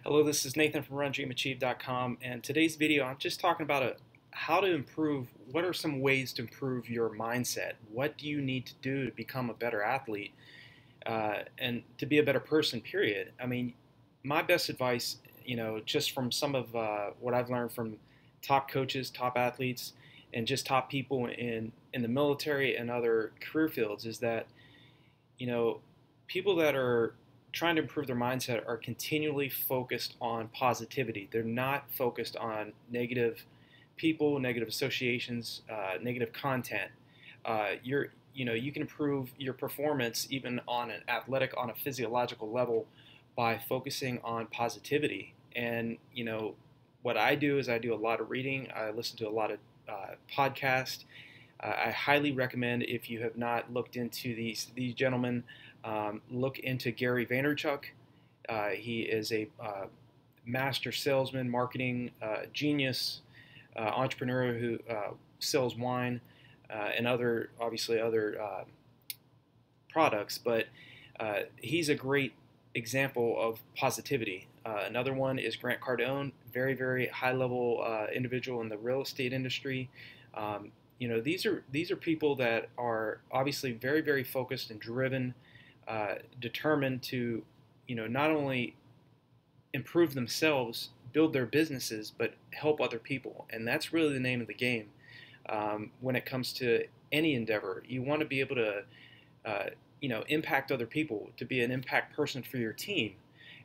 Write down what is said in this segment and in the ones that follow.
Hello, this is Nathan from RunDreamAchieve.com, and today's video I'm just talking about how to improve. What are some ways to improve your mindset? What do you need to do to become a better athlete and to be a better person? Period. I mean, my best advice, just from some of what I've learned from top coaches, top athletes, and just top people in the military and other career fields, is that people that are trying to improve their mindset are continually focused on positivity. They're not focused on negative people, negative associations, negative content. You can improve your performance even on an athletic, on a physiological level by focusing on positivity. And what I do is I do a lot of reading. I listen to a lot of podcasts. I highly recommend, if you have not looked into these gentlemen, look into Gary Vaynerchuk. He is a master salesman, marketing genius, entrepreneur who sells wine and obviously other products. But he's a great example of positivity. Another one is Grant Cardone, very, very high-level individual in the real estate industry. These are people that are obviously very, very focused and driven, determined to, not only improve themselves, build their businesses, but help other people. And that's really the name of the game when it comes to any endeavor. You want to be able to, impact other people, to be an impact person for your team,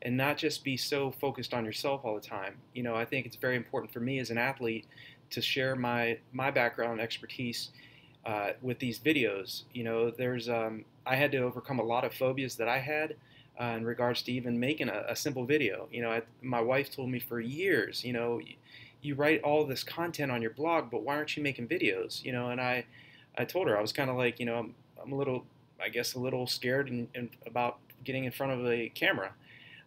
and not just be so focused on yourself all the time. I think it's very important for me as an athlete to share my background and expertise with these videos. I had to overcome a lot of phobias that I had in regards to even making a simple video. My wife told me for years, you write all this content on your blog, but why aren't you making videos? And I told her, I was kind of like, I'm a little, I guess, a little scared and about getting in front of a camera.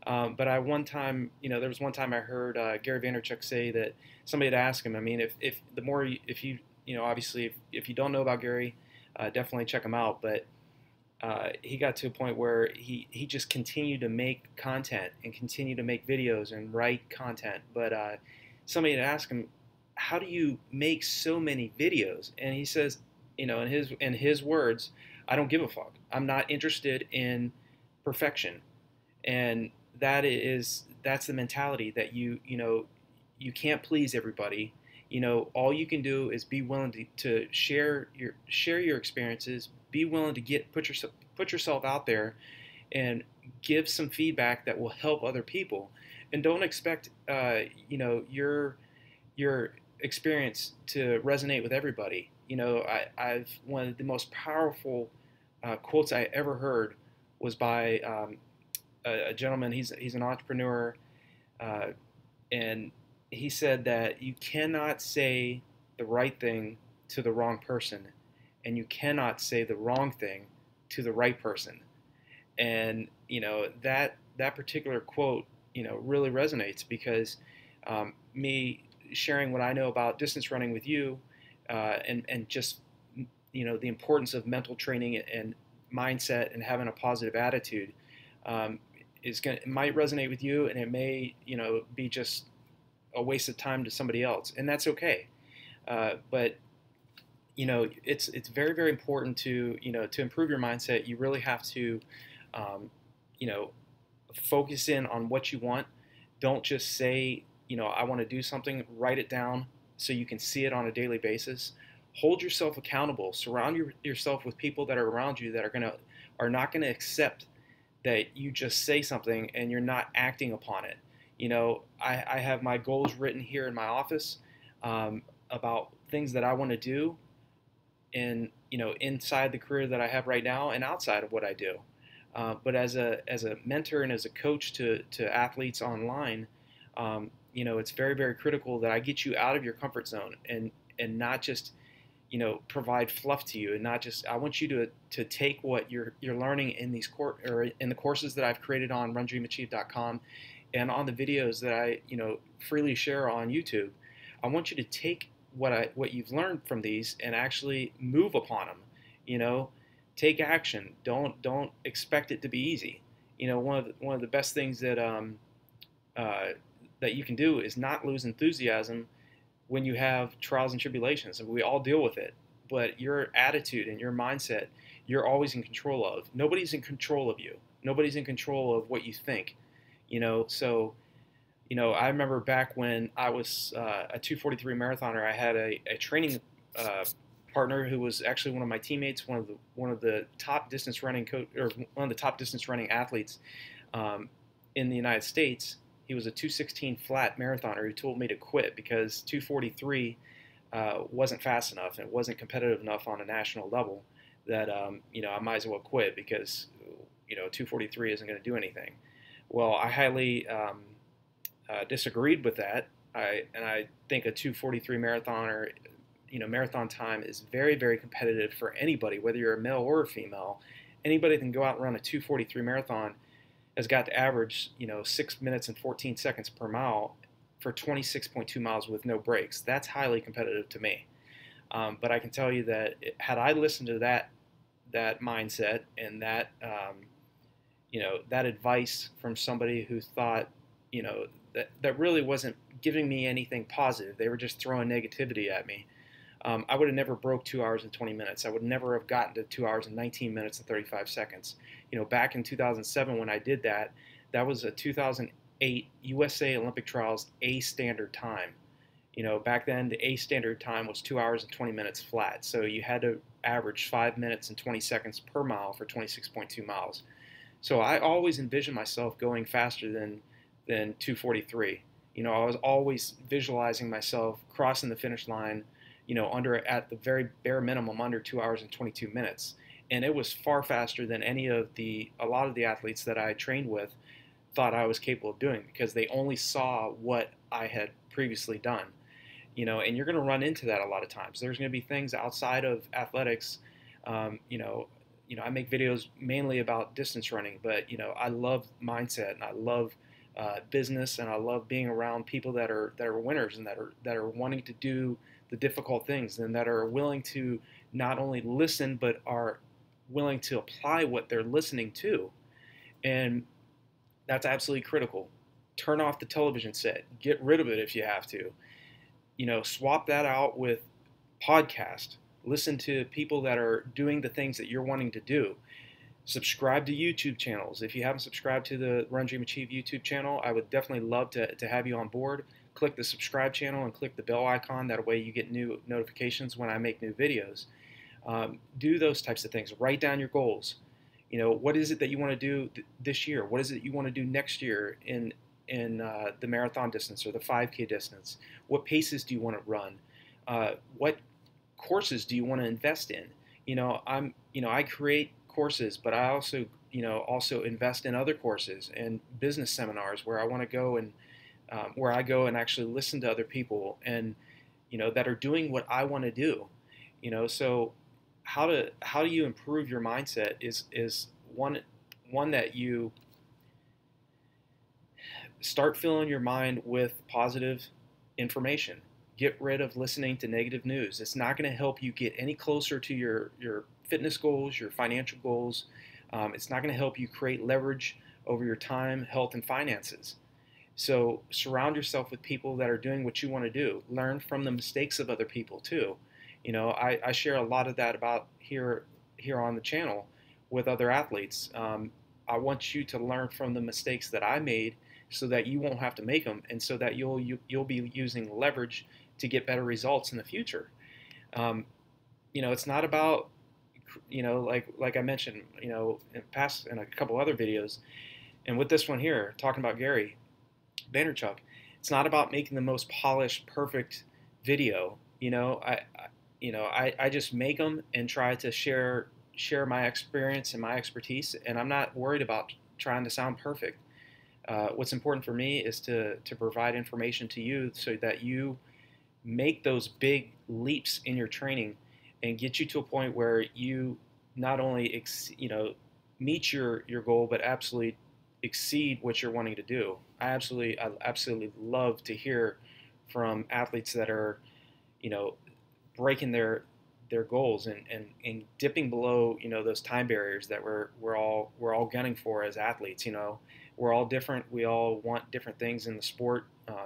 But there was one time I heard Gary Vaynerchuk say that somebody had asked him, I mean, if you don't know about Gary, definitely check him out. But he got to a point where he just continued to make content and continue to make videos and write content. But somebody had asked him, how do you make so many videos? And he says, in his words, I don't give a fuck. I'm not interested in perfection. And that's the mentality that you can't please everybody. All you can do is be willing to share your experiences, be willing to put yourself out there and give some feedback that will help other people. And don't expect your experience to resonate with everybody. I've one of the most powerful quotes I ever heard was by a gentleman. He's an entrepreneur, and he said that you cannot say the right thing to the wrong person, and you cannot say the wrong thing to the right person. And that particular quote really resonates, because me sharing what I know about distance running with you, and just the importance of mental training and mindset and having a positive attitude, it might resonate with you, and it may be just a waste of time to somebody else, and that's okay. But it's very, very important to improve your mindset. You really have to focus in on what you want. Don't just say I want to do something. Write it down so you can see it on a daily basis. Hold yourself accountable. Surround yourself with people that are around you that are not gonna accept that you just say something and you're not acting upon it. I have my goals written here in my office about things that I want to do inside the career that I have right now and outside of what I do. But as a mentor and as a coach to athletes online, it's very, very critical that I get you out of your comfort zone and not just provide fluff to you, and not just, I want you to take what you're learning in in the courses that I've created on RunDreamAchieve.com and on the videos that I freely share on YouTube. I want you to take what you've learned from these and actually move upon them. Take action. Don't expect it to be easy. One of the best things that uh, that you can do is not lose enthusiasm when you have trials and tribulations, and we all deal with it. But your attitude and your mindset, you're always in control of. Nobody's in control of you. Nobody's in control of what you think. So I remember back when I was a 243 marathoner, I had a training uh, partner who was actually one of my teammates, one of the top distance running or one of the top distance running athletes um, in the United States. He was a 216 flat marathoner who told me to quit because 243 wasn't fast enough and wasn't competitive enough on a national level. That I might as well quit because 243 isn't going to do anything. Well, I highly disagreed with that. I think a 243 marathoner, marathon time is very, very competitive for anybody, whether you're a male or a female. Anybody that can go out and run a 243 marathon has got to average, 6 minutes and 14 seconds per mile for 26.2 miles with no breaks. That's highly competitive to me. But I can tell you that had I listened to that mindset and that advice from somebody who thought, that really wasn't giving me anything positive. They were just throwing negativity at me. I would have never broke 2 hours and 20 minutes. I would never have gotten to 2 hours and 19 minutes and 35 seconds. Back in 2007 when I did that, that was a 2008 USA Olympic Trials A standard time. Back then the A standard time was 2 hours and 20 minutes flat. So you had to average 5 minutes and 20 seconds per mile for 26.2 miles. So I always envisioned myself going faster than 243. I was always visualizing myself crossing the finish line, at the very bare minimum, under 2 hours and 22 minutes. And it was far faster than a lot of the athletes that I trained with thought I was capable of doing because they only saw what I had previously done. And you're going to run into that a lot of times. There's going to be things outside of athletics. I make videos mainly about distance running, but I love mindset and I love business, and I love being around people that are winners and that are wanting to do the difficult things and that are willing to not only listen but are willing to apply what they're listening to. And that's absolutely critical. Turn off the television set. Get rid of it if you have to. Swap that out with podcast. Listen to people that are doing the things that you're wanting to do. Subscribe to YouTube channels. If you haven't subscribed to the RunDreamAchieve YouTube channel, I would definitely love to have you on board. Click the subscribe channel and click the bell icon. That way you get new notifications when I make new videos. Do those types of things. Write down your goals. What is it that you want to do this year? What is it you want to do next year in the marathon distance or the 5K distance? What paces do you want to run? What courses do you want to invest in? I create courses, but I also invest in other courses and business seminars where I want to go and where I go and actually listen to other people and that are doing what I want to do. So how do you improve your mindset is one that you start filling your mind with positive information. Get rid of listening to negative news. It's not going to help you get any closer to your fitness goals, your financial goals. It's not going to help you create leverage over your time, health, and finances. So surround yourself with people that are doing what you want to do. Learn from the mistakes of other people too. I share a lot of that about here on the channel with other athletes. I want you to learn from the mistakes that I made so that you won't have to make them, and so that you'll be using leverage to get better results in the future. It's not about like I mentioned in a couple other videos, and with this one here talking about Gary Vaynerchuk, it's not about making the most polished, perfect video. I just make them and try to share my experience and my expertise, and I'm not worried about trying to sound perfect. What's important for me is to provide information to you so that you make those big leaps in your training and get you to a point where you not only meet your goal, but absolutely exceed what you're wanting to do. I absolutely love to hear from athletes that are breaking their goals and dipping below those time barriers that we're all gunning for as athletes. We're all different. We all want different things in the sport.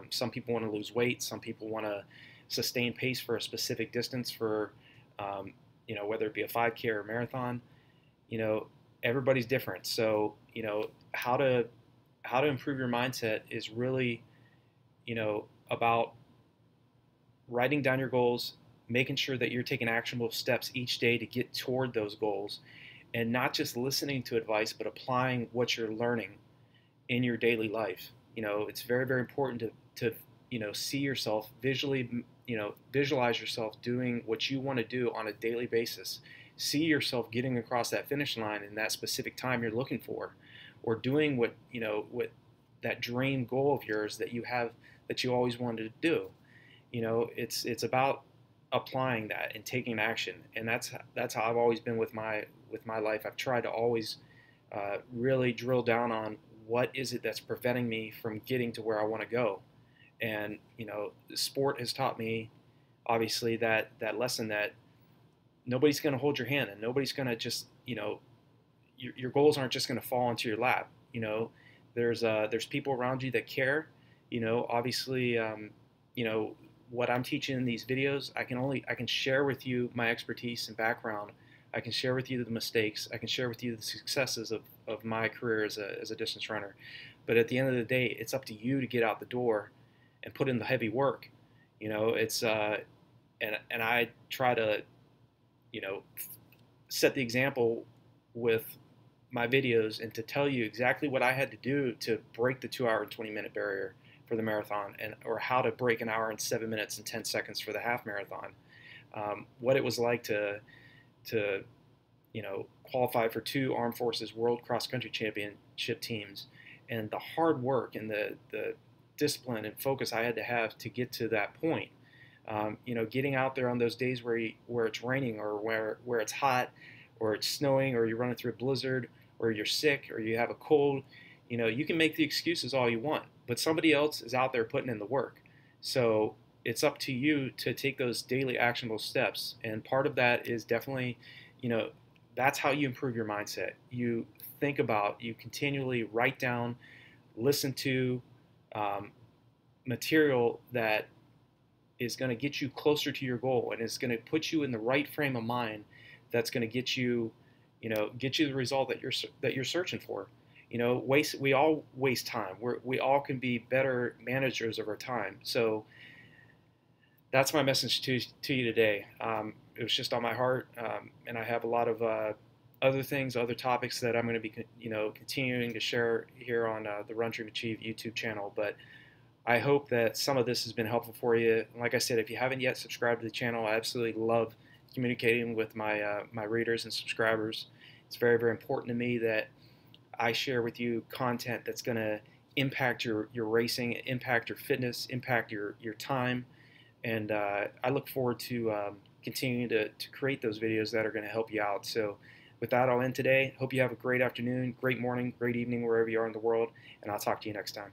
Some people want to lose weight. Some people want to sustain pace for a specific distance for, whether it be a 5K or a marathon. Everybody's different. So, how to improve your mindset is really, about writing down your goals, making sure that you're taking actionable steps each day to get toward those goals, and not just listening to advice, but applying what you're learning in your daily life. It's very, very important to see yourself visually, visualize yourself doing what you want to do on a daily basis. See yourself getting across that finish line in that specific time you're looking for, or doing what that dream goal of yours that you have, that you always wanted to do. It's about applying that and taking action, and that's how I've always been with my life. I've tried to always really drill down on what is it that's preventing me from getting to where I want to go. And sport has taught me, obviously, that lesson that nobody's going to hold your hand, and nobody's going to just your goals aren't just going to fall into your lap. There's people around you that care. Obviously, what I'm teaching in these videos, I can share with you my expertise and background. I can share with you the mistakes. I can share with you the successes of my career as a distance runner. But at the end of the day, it's up to you to get out the door and put in the heavy work. It's and I try to set the example with my videos, and to tell you exactly what I had to do to break the 2 hour and 20-minute barrier for the marathon, or how to break an hour and 7 minutes and 10 seconds for the half marathon. What it was like to qualify for 2 Armed Forces World Cross Country Championship teams, and the hard work and the discipline and focus I had to have to get to that point. Getting out there on those days where it's raining, or where it's hot, or it's snowing, or you're running through a blizzard, or you're sick, or you have a cold. You can make the excuses all you want, but somebody else is out there putting in the work. So it's up to you to take those daily actionable steps. And part of that is definitely, that's how you improve your mindset. You think about, you continually write down, listen to material that is going to get you closer to your goal, and is going to put you in the right frame of mind that's going to get you the result that you're searching for. We all waste time. We all can be better managers of our time. So that's my message to you today. It was just on my heart, and I have a lot of other topics that I'm going to be continuing to share here on the RunDreamAchieve YouTube channel. But I hope that some of this has been helpful for you. Like I said, if you haven't yet subscribed to the channel, I absolutely love communicating with my my readers and subscribers. It's very, very important to me that I share with you content that's going to impact your racing, impact your fitness, impact your time. And I look forward to continuing to create those videos that are going to help you out. So with that, I'll end today. Hope you have a great afternoon, great morning, great evening, wherever you are in the world, and I'll talk to you next time.